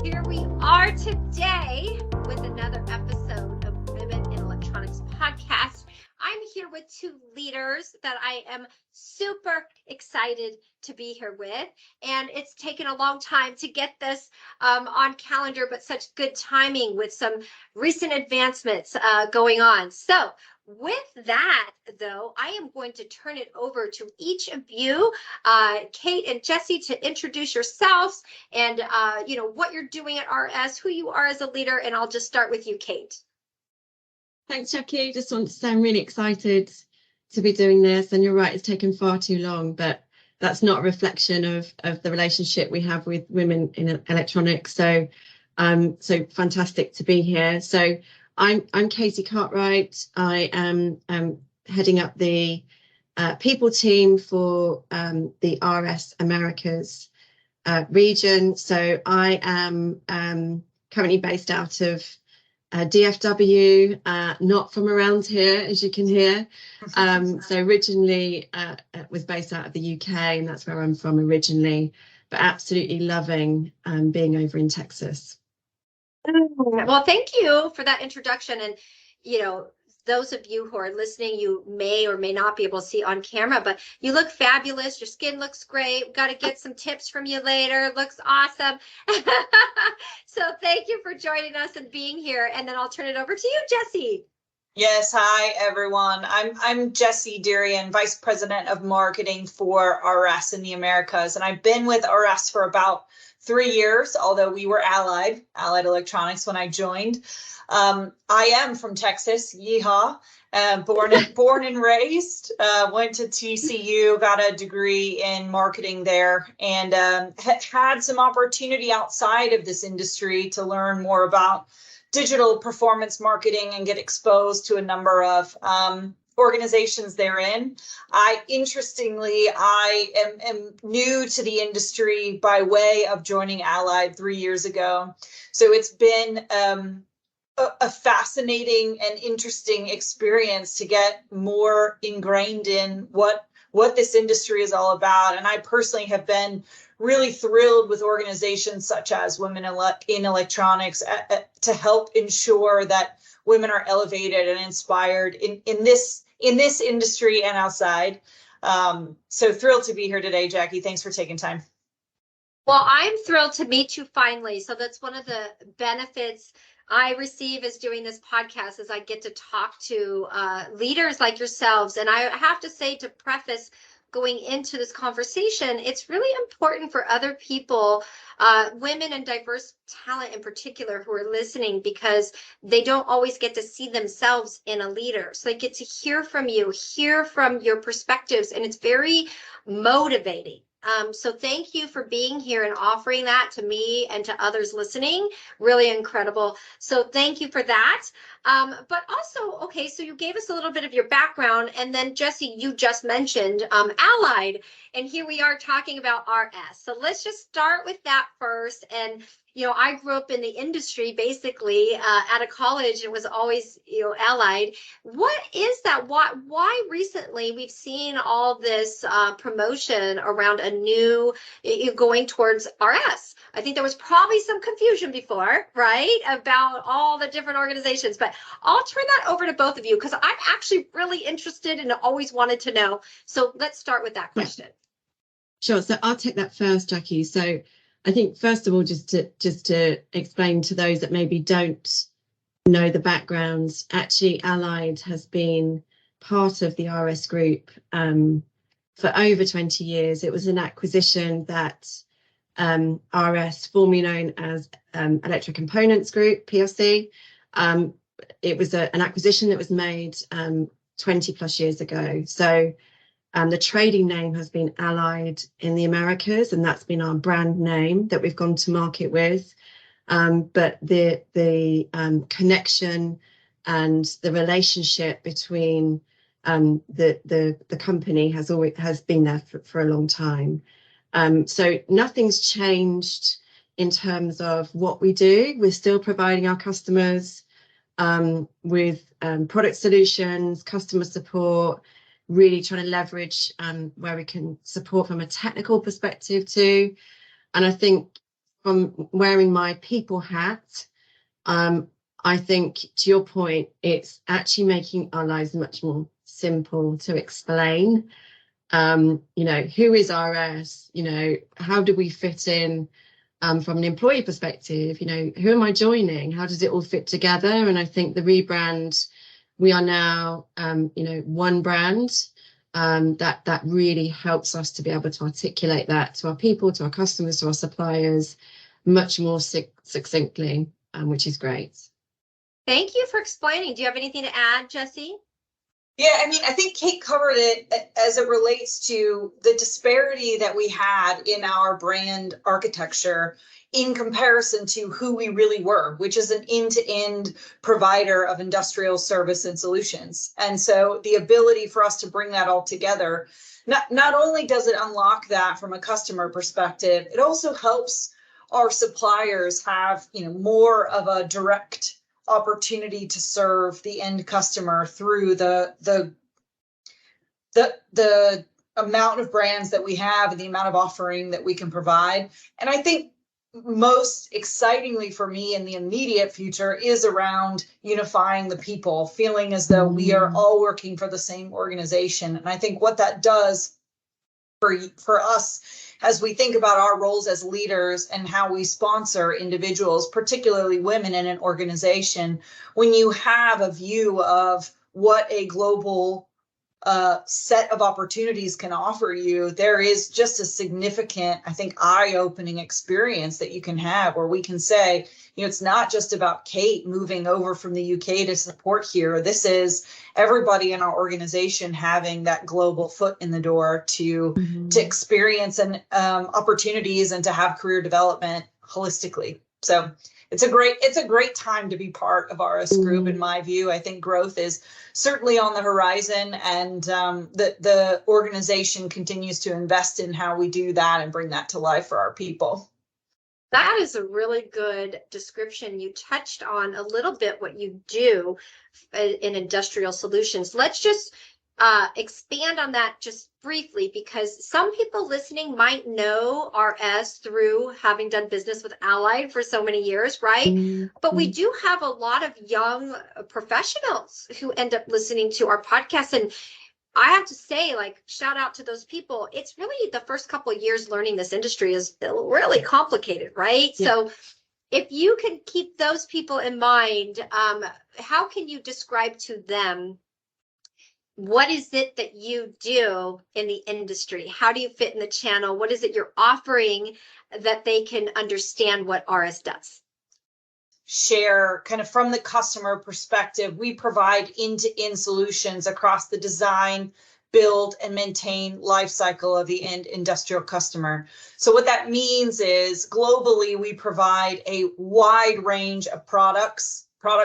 Here we are today with another episode of Women in Electronics podcast. I'm here with two leaders that I am super excited to be here with. And it's taken a long time to get this on calendar, but such good timing with some recent advancements going on. So with that, though, I am going to turn it over to each of you, Kate and Jesse, to introduce yourselves and what you're doing at RS, who you are as a leader, and I'll just start with you, Kate. Thanks, Jackie. Just want to say I'm really excited to be doing this, and you're right, it's taken far too long, but that's not a reflection of the relationship we have with women in electronics. So fantastic to be here. So I'm Katie Cartwright. I am heading up the people team for the RS Americas region. So I am currently based out of DFW, not from around here, as you can hear. So originally was based out of the UK, and that's where I'm from originally, but absolutely loving being over in Texas. Well, thank you for that introduction. And, those of you who are listening, you may or may not be able to see on camera, but you look fabulous. Your skin looks great. We've got to get some tips from you later. Looks awesome. So thank you for joining us and being here. And then I'll turn it over to you, Jesse. Yes, hi everyone. I'm Jessie Durian, Vice President of Marketing for RS in the Americas, and I've been with RS for about 3 years, although we were Allied Electronics when I joined. I am from Texas, yeehaw, born and raised, went to TCU, got a degree in marketing there, and had some opportunity outside of this industry to learn more about digital performance marketing and get exposed to a number of organizations therein. Interestingly, I am new to the industry by way of joining Allied 3 years ago. So it's been a fascinating and interesting experience to get more ingrained in what this industry is all about. And I personally have been really thrilled with organizations such as Women in Electronics to help ensure that women are elevated and inspired in this industry and outside. So thrilled to be here today, Jackie. Thanks for taking time. Well, I'm thrilled to meet you finally. So that's one of the benefits I receive as doing this podcast, is I get to talk to leaders like yourselves. And I have to say, to preface going into this conversation, it's really important for other people, women and diverse talent in particular, who are listening, because they don't always get to see themselves in a leader. So they get to hear from you, hear from your perspectives, and it's very motivating. So thank you for being here and offering that to me and to others listening. Really incredible. So thank you for that. But also, okay, so you gave us a little bit of your background, and then Jesse, you just mentioned Allied, and here we are talking about RS. So let's just start with that first. And I grew up in the industry basically at a college. It was always, Allied. What is that? Why recently we've seen all this promotion around a new, going towards RS? I think there was probably some confusion before, right, about all the different organizations. But I'll turn that over to both of you, because I'm actually really interested and always wanted to know. So let's start with that question. Sure. So I'll take that first, Jackie. So I think, first of all, just to explain to those that maybe don't know the backgrounds, actually Allied has been part of the RS group for over 20 years. It was an acquisition that RS, formerly known as Electrocomponents Group PLC. It was an acquisition that was made 20 plus years ago. So the trading name has been Allied in the Americas, and that's been our brand name that we've gone to market with. But the connection and the relationship between the company has been there for a long time. So nothing's changed in terms of what we do. We're still providing our customers with product solutions, customer support, really trying to leverage where we can support from a technical perspective too. And I think from wearing my people hat, I think to your point, it's actually making our lives much more simple to explain. Who is RS? How do we fit in from an employee perspective? Who am I joining? How does it all fit together? And I think the rebrand, we are now, one brand. That really helps us to be able to articulate that to our people, to our customers, to our suppliers much more succinctly, which is great. Thank you for explaining. Do you have anything to add, Jessie? Yeah, I mean, I think Kate covered it as it relates to the disparity that we had in our brand architecture in comparison to who we really were, which is an end-to-end provider of industrial service and solutions. And so the ability for us to bring that all together, not only does it unlock that from a customer perspective, it also helps our suppliers have, more of a direct opportunity to serve the end customer through the amount of brands that we have and the amount of offering that we can provide. And I think most excitingly for me in the immediate future is around unifying the people, feeling as though we are all working for the same organization. And I think what that does for us as we think about our roles as leaders and how we sponsor individuals, particularly women in an organization, when you have a view of what a global set of opportunities can offer you, there is just a significant, I think, eye-opening experience that you can have where we can say, it's not just about Kate moving over from the UK to support here. This is everybody in our organization having that global foot in the door to experience and opportunities and to have career development holistically. So it's a great time to be part of RS Group, in my view. I think growth is certainly on the horizon, and the organization continues to invest in how we do that and bring that to life for our people. That is a really good description. You touched on a little bit what you do in industrial solutions. Let's just expand on that just briefly, because some people listening might know RS through having done business with Allied for so many years, right? But we do have a lot of young professionals who end up listening to our podcast. And I have to say, shout out to those people. It's really the first couple of years learning this industry is really complicated, right? Yeah. So if you can keep those people in mind, how can you describe to them what is it that you do in the industry? How do you fit in the channel? What is it you're offering that they can understand what RS does? Share kind of from the customer perspective, we provide end-to-end solutions across the design, build, and maintain life cycle of the end industrial customer. So what that means is globally, we provide a wide range of product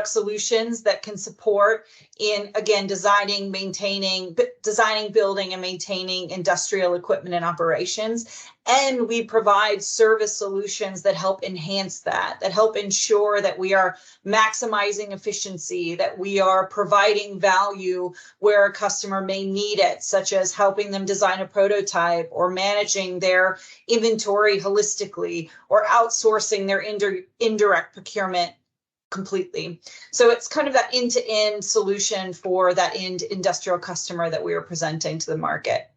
solutions that can support in, again, designing, building, and maintaining industrial equipment and operations. And we provide service solutions that help enhance that help ensure that we are maximizing efficiency, that we are providing value where a customer may need it, such as helping them design a prototype or managing their inventory holistically or outsourcing their indirect procurement completely. So it's kind of that end-to-end solution for that end industrial customer that we are presenting to the market.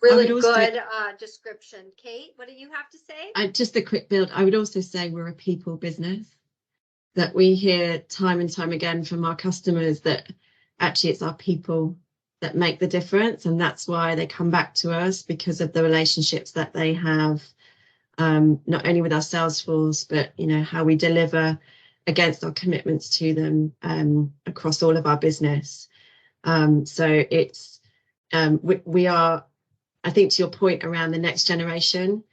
Really good description. Kate, what do you have to say? Just a quick build. I would also say we're a people business, that we hear time and time again from our customers that actually it's our people that make the difference. And that's why they come back to us, because of the relationships that they have, not only with our sales force, but, how we deliver against our commitments to them across all of our business. So it's, we are, I think to your point around the next generation,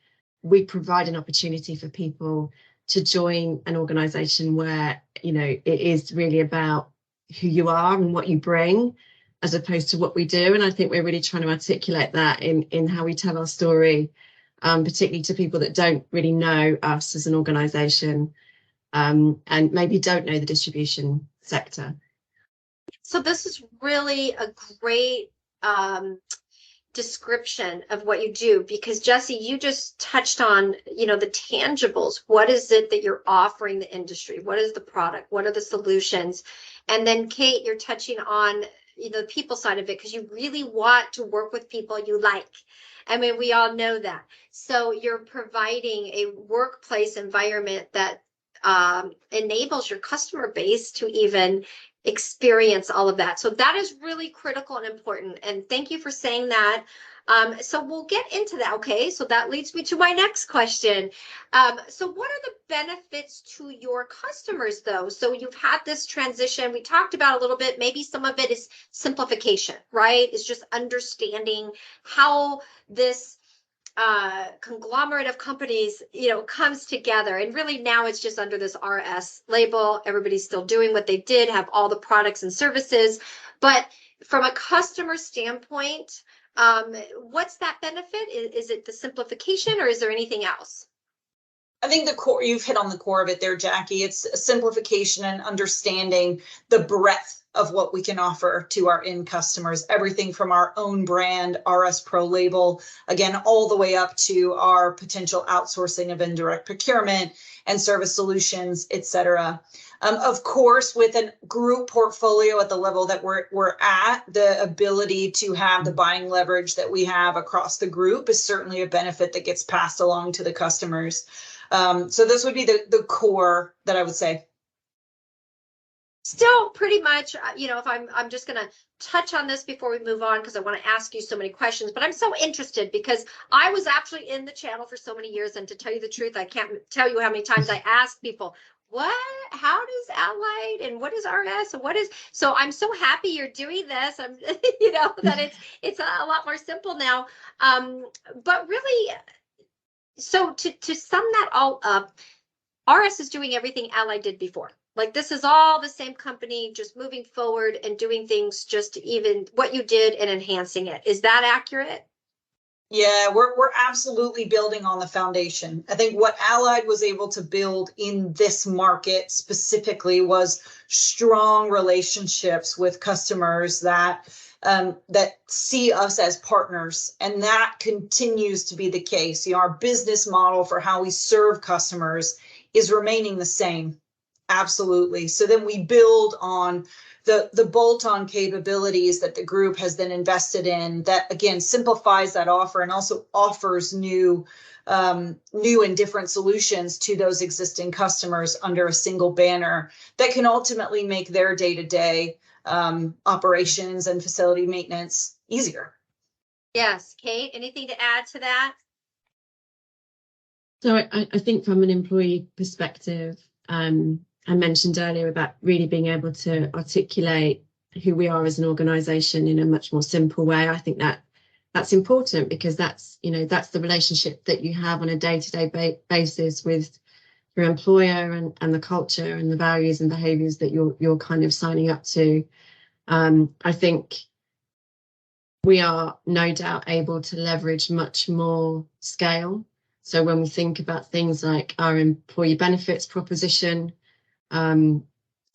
we provide an opportunity for people to join an organization where, it is really about who you are and what you bring, as opposed to what we do. And I think we're really trying to articulate that in how we tell our story, particularly to people that don't really know us as an organization, and maybe don't know the distribution sector. So this is really a great description of what you do, because Jesse, you just touched on, the tangibles. What is it that you're offering the industry? What is the product? What are the solutions? And then Kate, you're touching on, the people side of it, because you really want to work with people you like. I mean, we all know that. So you're providing a workplace environment that enables your customer base to even experience all of that. So that is really critical and important. And thank you for saying that. So we'll get into that. Okay, so that leads me to my next question. So what are the benefits to your customers, though? So you've had this transition. We talked about a little bit. Maybe some of it is simplification, right? It's just understanding how this conglomerate of companies, comes together. And really now it's just under this RS label. Everybody's still doing what they did, have all the products and services. But from a customer standpoint, what's that benefit? Is it the simplification, or is there anything else? I think the core, you've hit on the core of it there, Jackie. It's a simplification and understanding the breadth of what we can offer to our end customers, everything from our own brand, RS Pro label, again, all the way up to our potential outsourcing of indirect procurement and service solutions, et cetera. Of course, with a group portfolio at the level that we're at, the ability to have the buying leverage that we have across the group is certainly a benefit that gets passed along to the customers. So this would be the core that I would say. Still pretty much, if I'm just going to touch on this before we move on, because I want to ask you so many questions, but I'm so interested because I was actually in the channel for so many years. And to tell you the truth, I can't tell you how many times I asked people, how does Allied and what is RS and what is, so I'm so happy you're doing this. I'm, that it's a lot more simple now. But really, so to sum that all up, RS is doing everything Allied did before. Like, this is all the same company, just moving forward and doing things just even what you did and enhancing it. Is that accurate? Yeah, we're absolutely building on the foundation. I think what Allied was able to build in this market specifically was strong relationships with customers that see us as partners, and that continues to be the case. Our business model for how we serve customers is remaining the same. Absolutely. So then we build on the bolt-on capabilities that the group has then invested in, that again simplifies that offer and also offers new and different solutions to those existing customers under a single banner that can ultimately make their day-to-day operations and facility maintenance easier. Yes. Kate, anything to add to that? So I think from an employee perspective, I mentioned earlier about really being able to articulate who we are as an organization in a much more simple way. I think that's important, because that's the relationship that you have on a day-to-day basis with your employer and the culture and the values and behaviors that you're kind of signing up to. I think we are no doubt able to leverage much more scale. So when we think about things like our employee benefits proposition,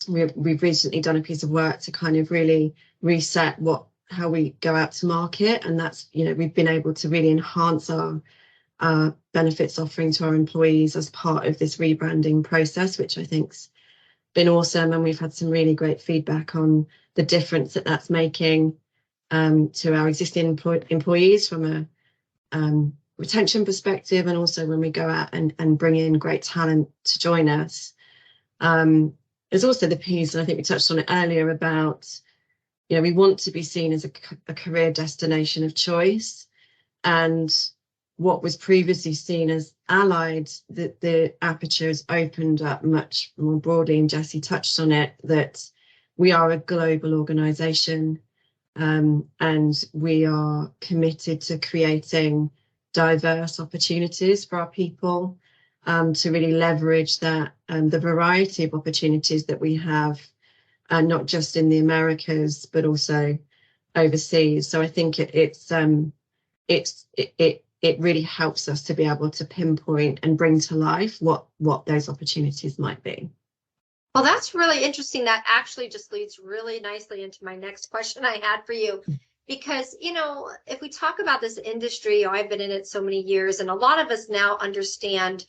we've recently done a piece of work to kind of really reset how we go out to market, and that's we've been able to really enhance our benefits offering to our employees as part of this rebranding process, which I think's been awesome, and we've had some really great feedback on the difference that's making to our existing employees from a retention perspective, and also when we go out and bring in great talent to join us. There's also the piece, and I think we touched on it earlier, about we want to be seen as a career destination of choice, and what was previously seen as Allied, the aperture has opened up much more broadly, and Jesse touched on it, that we are a global organization, and we are committed to creating diverse opportunities for our people, to really leverage that the variety of opportunities that we have, not just in the Americas but also overseas. So I think it really helps us to be able to pinpoint and bring to life what those opportunities might be. Well, that's really interesting. That actually just leads really nicely into my next question I had for you. because, if we talk about this industry, I've been in it so many years, and a lot of us now understand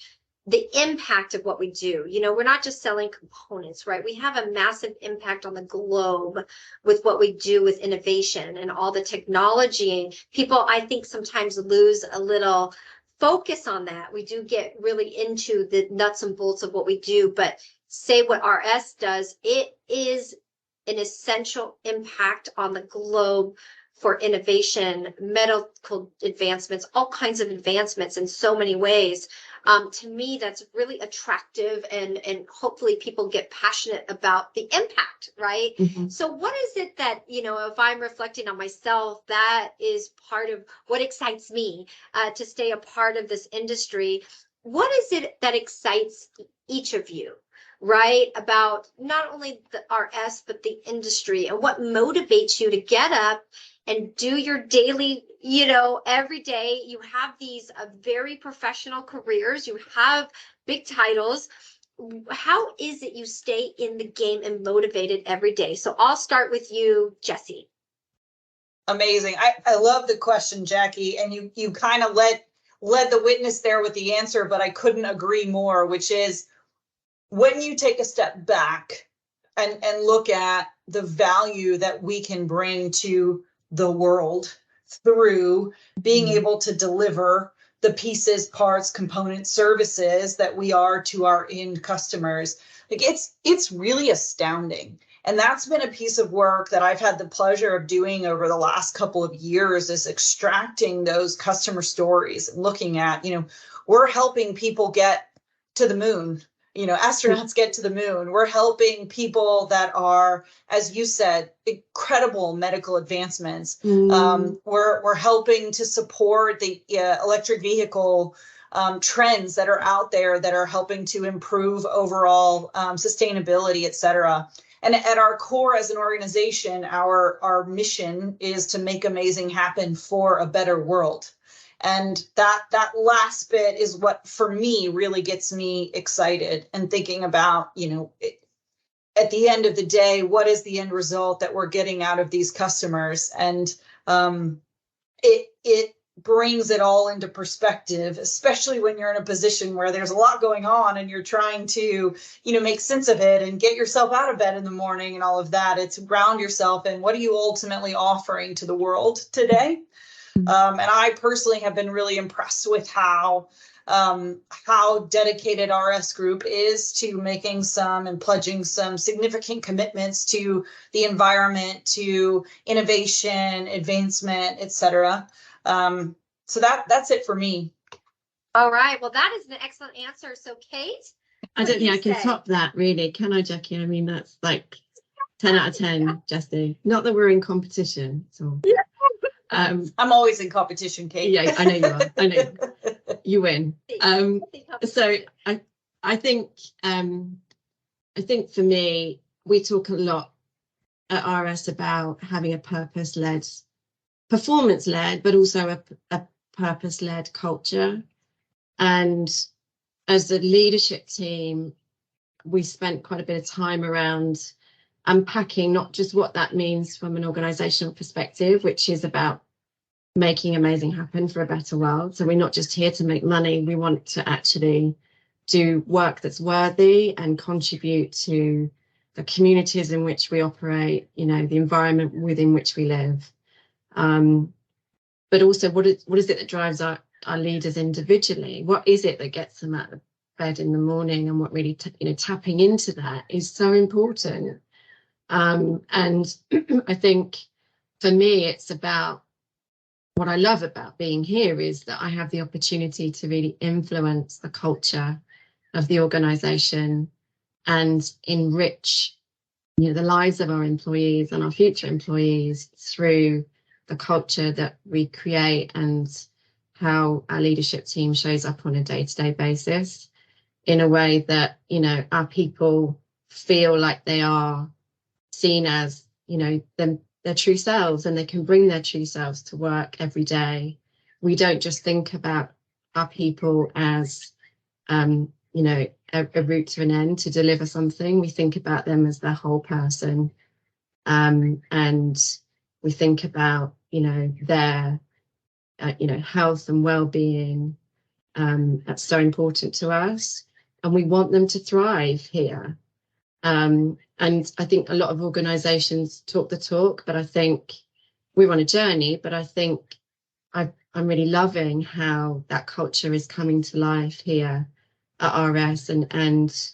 the impact of what we do. We're not just selling components, right? We have a massive impact on the globe with what we do with innovation and all the technology. People, I think, sometimes lose a little focus on that. We do get really into the nuts and bolts of what we do, but say what RS does, it is an essential impact on the globe for innovation, medical advancements, all kinds of advancements in so many ways. To me, that's really attractive, and hopefully people get passionate about the impact, right? Mhm. So what is it that, if I'm reflecting on myself, that is part of what excites me to stay a part of this industry? What is it that excites each of you, right? About not only the RS, but the industry, and what motivates you to get up and do your daily, every day. You have these very professional careers, you have big titles. How is it you stay in the game and motivated every day? So I'll start with you, Jessie. Amazing. I love the question, Jackie, and you kind of led the witness there with the answer, but I couldn't agree more, which is when you take a step back and look at the value that we can bring to the world through being able to deliver the pieces, parts, components, services that we are to our end customers. Like it's really astounding. And that's been a piece of work that I've had the pleasure of doing over the last couple of years, is extracting those customer stories and looking at, we're helping people get to the moon. Astronauts get to the moon. We're helping people that are, as you said, incredible medical advancements. We're helping to support the electric vehicle trends that are out there that are helping to improve overall sustainability, et cetera. And at our core as an organization, our mission is to make amazing happen for a better world. And that last bit is what, for me, really gets me excited and thinking about, at the end of the day, what is the end result that we're getting out of these customers? And it brings it all into perspective, especially when you're in a position where there's a lot going on and you're trying to, make sense of it and get yourself out of bed in the morning and all of that. It's ground yourself in what are you ultimately offering to the world today? And I personally have been really impressed with how dedicated RS Group is to making some and pledging some significant commitments to the environment, to innovation, advancement, et cetera. So that's it for me. All right. Well, that is an excellent answer. So, Kate? I don't think I can top that, really. Can I, Jackie? I mean, that's like 10 out of 10, Jessie. Not that we're in competition. So. I'm always in competition, Kate. Yeah, I know you are. I know you win. So I think for me, we talk a lot at RS about having a purpose-led, performance-led, but also a purpose-led culture. And as a leadership team, we spent quite a bit of time around unpacking not just what that means from an organizational perspective, which is about making amazing happen for a better world. So we're not just here to make money. We want to actually do work that's worthy and contribute to the communities in which we operate, the environment within which we live. But also, what is it that drives our leaders individually? What is it that gets them out of bed in the morning? And what really, tapping into that is so important. And I think for me, it's about what I love about being here is that I have the opportunity to really influence the culture of the organization and enrich, the lives of our employees and our future employees through the culture that we create and how our leadership team shows up on a day-to-day basis in a way that, our people feel like they are seen as, their true selves, and they can bring their true selves to work every day. We don't just think about our people as, a route to an end to deliver something. We think about them as their whole person. And we think about, their health and well-being. That's so important to us, and we want them to thrive here. And I think a lot of organizations talk the talk, but I think we're on a journey. But I think I'm really loving how that culture is coming to life here at RS, and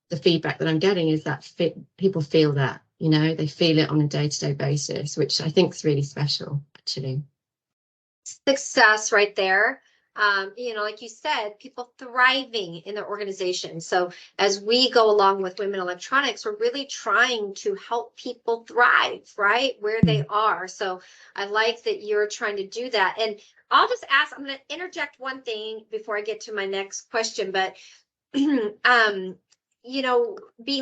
the feedback that I'm getting is that people feel that, they feel it on a day-to-day basis, which I think is really special, actually. Success right there. Like you said, people thriving in their organization. So as we go along with Women Electronics, we're really trying to help people thrive, right, where they are. So I like that you're trying to do that. And I'll just ask, I'm going to interject one thing before I get to my next question, but being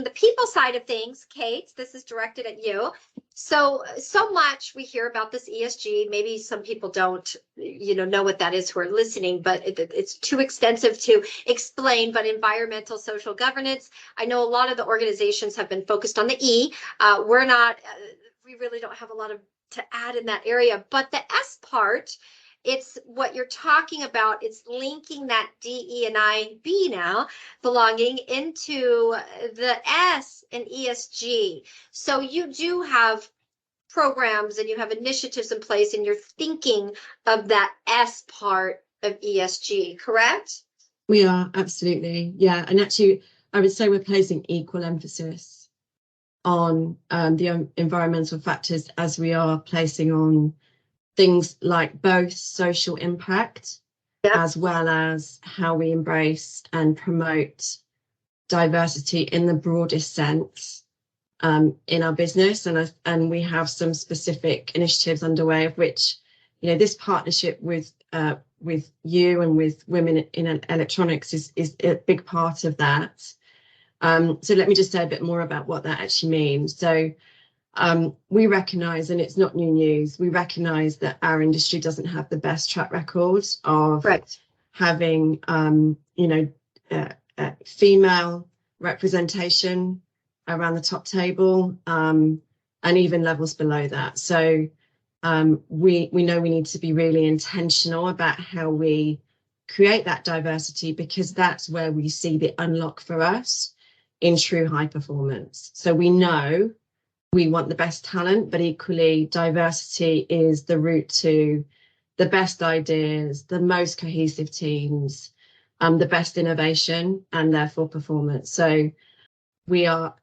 the people side of things, Kate, this is directed at you. So much we hear about this ESG. Maybe some people don't, know what that is who are listening, but it's too extensive to explain. But environmental, social governance, I know a lot of the organizations have been focused on the E. We're not, we really don't have a lot to add in that area. But the S part, it's what you're talking about. It's linking that DE and IB now belonging into the S and ESG. So you do have programs and you have initiatives in place, and you're thinking of that S part of ESG, correct? We are, absolutely. Yeah. And actually, I would say we're placing equal emphasis on the environmental factors as we are placing on things like both social impact, as well as how we embrace and promote diversity in the broadest sense in our business. And we have some specific initiatives underway, of which, this partnership with you and with Women in Electronics is a big part of that. So let me just say a bit more about what that actually means. So we recognise, and it's not new news, we recognise that our industry doesn't have the best track record of having, female representation around the top table, and even levels below that. So we know we need to be really intentional about how we create that diversity, because that's where we see the unlock for us in true high performance. So we know we want the best talent, but equally diversity is the route to the best ideas, the most cohesive teams, the best innovation, and therefore performance. So we are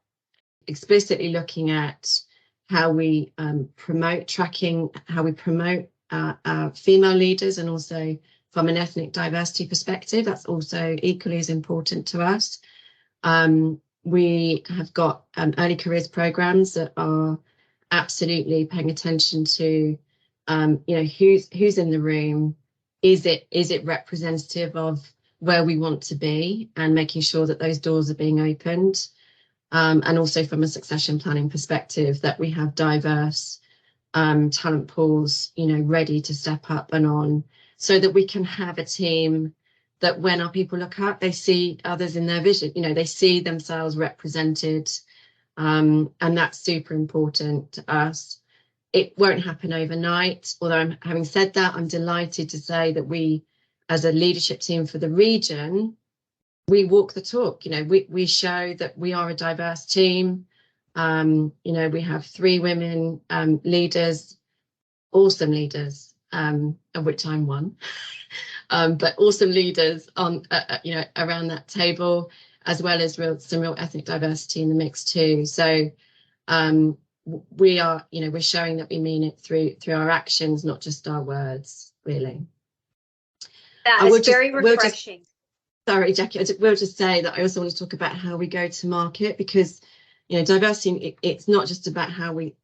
explicitly looking at how we promote our female leaders, and also from an ethnic diversity perspective, that's also equally as important to us. We have got early careers programs that are absolutely paying attention to, who's in the room. Is it representative of where we want to be, and making sure that those doors are being opened. And also from a succession planning perspective, that we have diverse talent pools, ready to step up and on, so that we can have a team that when our people look up, they see others in their vision, they see themselves represented. And that's super important to us. It won't happen overnight, although having said that, I'm delighted to say that we, as a leadership team for the region, we walk the talk. We show that we are a diverse team. We have 3 women leaders, awesome leaders, of which I'm one. But awesome leaders on, around that table, as well as some real ethnic diversity in the mix too. So we are, we're showing that we mean it through our actions, not just our words, really. That is very refreshing. Sorry, Jackie, we'll just say that I also want to talk about how we go to market, because, diversity, it's not just about how we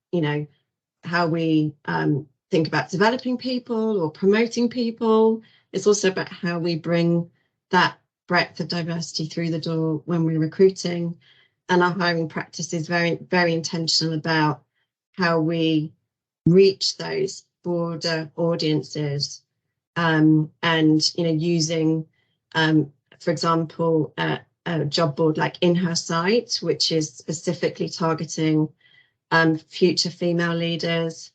think about developing people or promoting people. It's also about how we bring that breadth of diversity through the door when we're recruiting. And our hiring practice is very, very intentional about how we reach those broader audiences, and, using, for example, a job board like In Her Sight, which is specifically targeting future female leaders,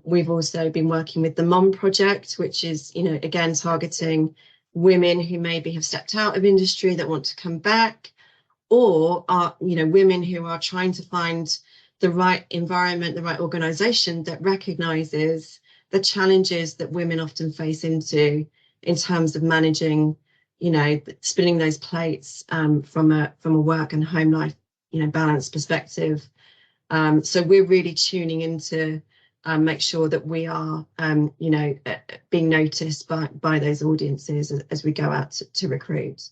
We've also been working with the Mom Project, which is, again, targeting women who maybe have stepped out of industry that want to come back, or are, women who are trying to find the right environment, the right organization that recognizes the challenges that women often face into in terms of managing, spinning those plates from a work and home life, balance perspective. So we're really tuning into make sure that we are, being noticed by those audiences as we go out to recruit.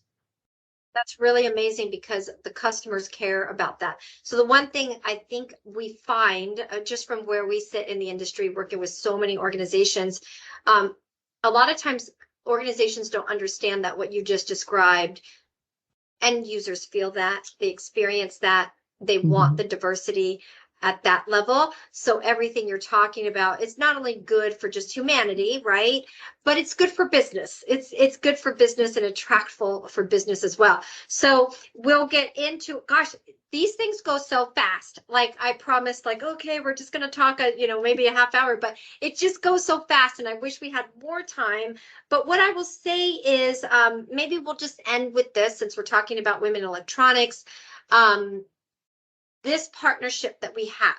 That's really amazing because the customers care about that. So the one thing I think we find just from where we sit in the industry, working with so many organizations, a lot of times organizations don't understand that what you just described. End users feel that, they experience that, they want the diversity at that level. So everything you're talking about, it's not only good for just humanity, right? But it's good for business. It's good for business and attractful for business as well. So we'll get into, gosh, these things go so fast. Like I promised, like, okay, we're just going to talk, maybe a half hour, but it just goes so fast. And I wish we had more time. But what I will say is maybe we'll just end with this since we're talking about women in electronics. This partnership that we have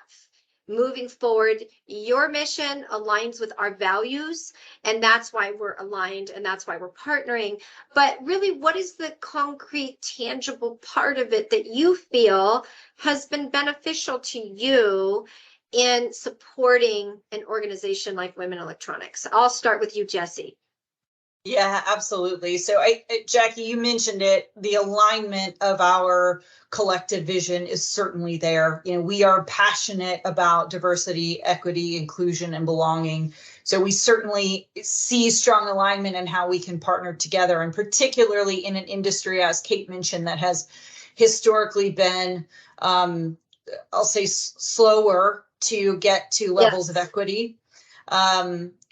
moving forward, your mission aligns with our values, and that's why we're aligned and that's why we're partnering. But really, what is the concrete, tangible part of it that you feel has been beneficial to you in supporting an organization like Women Electronics? I'll start with you, Jessie. Yeah, absolutely. So Jackie, you mentioned it, the alignment of our collective vision is certainly there. We are passionate about diversity, equity, inclusion, and belonging. So we certainly see strong alignment in how we can partner together, and particularly in an industry, as Kate mentioned, that has historically been, I'll say, slower to get to levels of equity.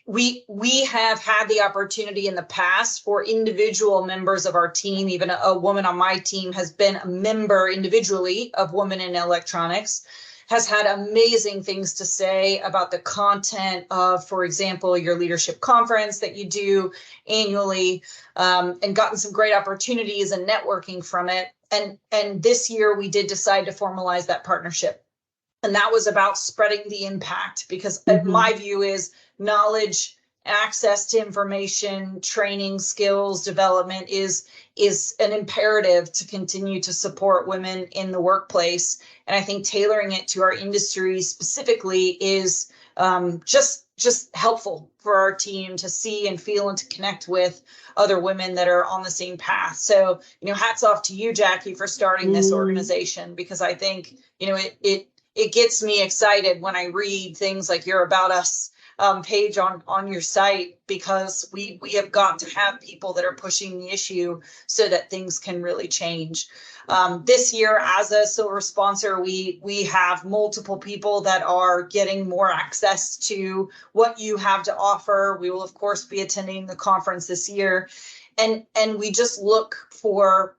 We have had the opportunity in the past for individual members of our team, even a woman on my team has been a member individually of Women in Electronics, has had amazing things to say about the content of, for example, your leadership conference that you do annually, and gotten some great opportunities and networking from it. And this year we did decide to formalize that partnership. And that was about spreading the impact, because my view is knowledge, access to information, training, skills development is an imperative to continue to support women in the workplace. And I think tailoring it to our industry specifically is just helpful for our team to see and feel and to connect with other women that are on the same path. So, hats off to you, Jackie, for starting this organization, because I think, it gets me excited when I read things like your About Us page on your site, because we have got to have people that are pushing the issue so that things can really change. This year, as a silver sponsor, we have multiple people that are getting more access to what you have to offer. We will, of course, be attending the conference this year, and we just look for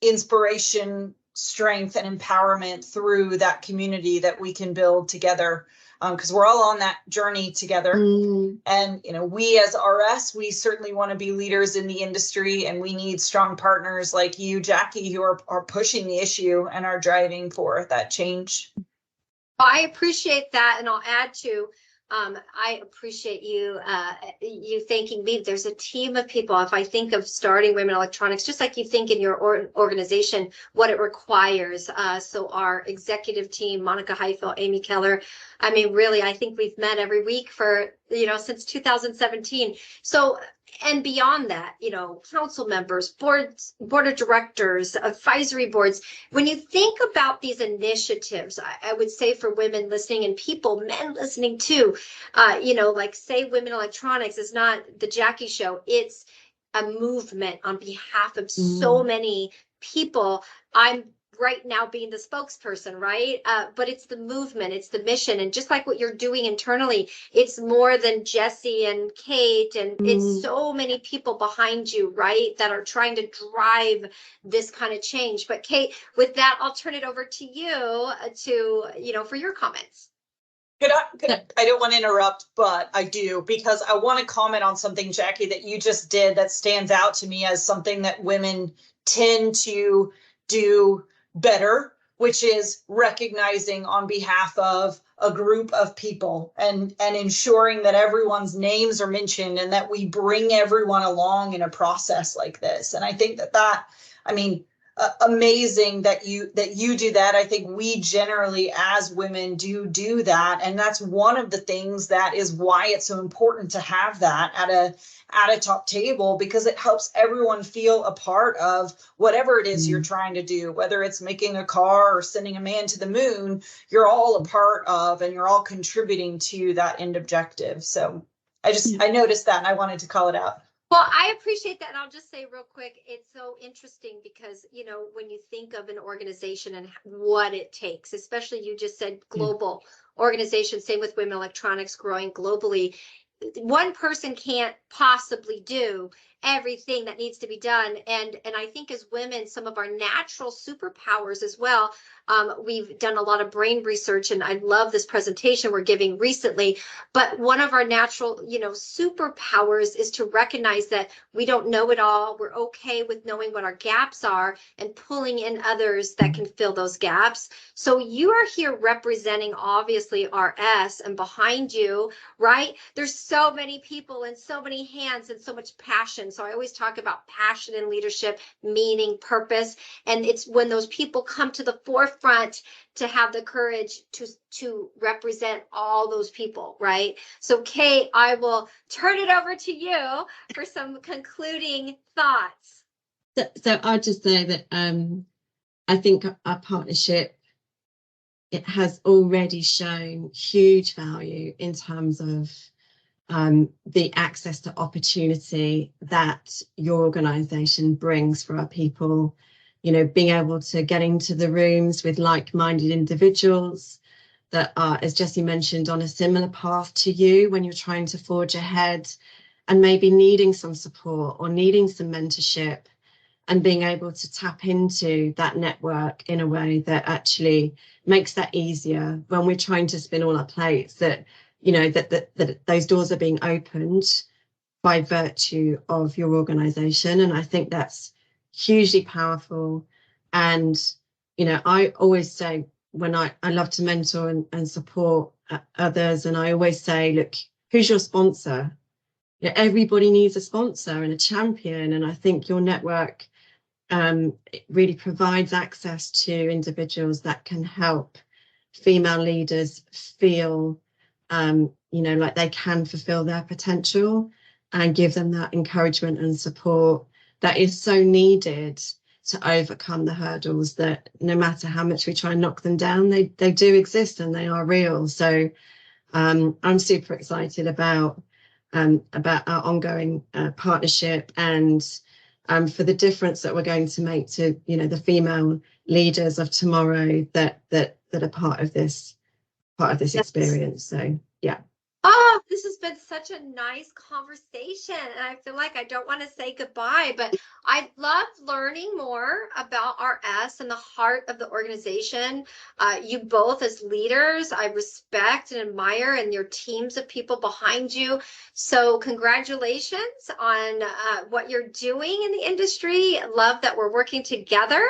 inspiration, strength, and empowerment through that community that we can build together, because we're all on that journey together. And we as RS, we certainly want to be leaders in the industry, and we need strong partners like you, Jackie, who are pushing the issue and are driving for that change. I appreciate that, and I'll add to I appreciate you thanking me. There's a team of people. If I think of starting Women Electronics, just like you think in your organization, what it requires. So our executive team, Monica Heifel, Amy Keller, I mean, really, I think we've met every week for, since 2017. So, and beyond that, council members, board of directors, advisory boards. When you think about these initiatives, I would say for women listening and people, men listening too, like say Women Electronics is not the Jackie Show. It's a movement on behalf of so many people. I'm right now being the spokesperson, right? But it's the movement, it's the mission. And just like what you're doing internally, it's more than Jessie and Kate, and it's so many people behind you, right? That are trying to drive this kind of change. But Kate, with that, I'll turn it over to you for your comments. I don't want to interrupt, but I do, because I want to comment on something, Jackie, that you just did that stands out to me as something that women tend to do better, which is recognizing on behalf of a group of people and ensuring that everyone's names are mentioned and that we bring everyone along in a process like this. And I think amazing that you do that. I think we generally as women do that, and that's one of the things that is why it's so important to have that at a top table, because it helps everyone feel a part of whatever it is you're trying to do, whether it's making a car or sending a man to the moon. You're all a part of, and you're all contributing to that end objective. So I noticed that and I wanted to call it out. Well, I appreciate that. And I'll just say real quick, it's so interesting because, when you think of an organization and what it takes, especially you just said global organization, same with Women Electronics growing globally, one person can't possibly do everything that needs to be done. And I think as women, some of our natural superpowers as well. We've done a lot of brain research, and I love this presentation we're giving recently. But one of our natural, superpowers is to recognize that we don't know it all. We're okay with knowing what our gaps are and pulling in others that can fill those gaps. So you are here representing, obviously, RS, and behind you, right? There's so many people and so many hands and so much passion. So I always talk about passion in leadership, meaning, purpose. And it's when those people come to the forefront to have the courage to represent all those people, right? So Kate, I will turn it over to you for some concluding thoughts. So I'll just say that I think our partnership, it has already shown huge value in terms of the access to opportunity that your organization brings for our people. Being able to get into the rooms with like-minded individuals that are, as Jessie mentioned, on a similar path to you when you're trying to forge ahead and maybe needing some support or needing some mentorship, and being able to tap into that network in a way that actually makes that easier when we're trying to spin all our plates, that that those doors are being opened by virtue of your organization. And I think that's hugely powerful. And I always say, when I love to mentor and support others, and I always say, look, who's your sponsor? Everybody needs a sponsor and a champion, and I think your network it really provides access to individuals that can help female leaders feel like they can fulfill their potential, and give them that encouragement and support that is so needed to overcome the hurdles that, no matter how much we try and knock them down, they do exist and they are real. So I'm super excited about our ongoing partnership, and for the difference that we're going to make to the female leaders of tomorrow that are part of this experience. So yeah. Oh, this has been such a nice conversation, and I feel like I don't want to say goodbye, but I love learning more about RS and the heart of the organization. You both as leaders, I respect and admire, and your teams of people behind you. So congratulations on what you're doing in the industry. Love that we're working together,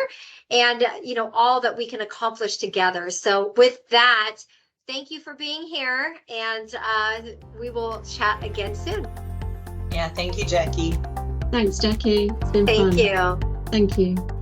and all that we can accomplish together. So with that, thank you for being here, and we will chat again soon. Yeah, thank you, Jackie. Thanks, Jackie. It's been fun. Thank you. Thank you.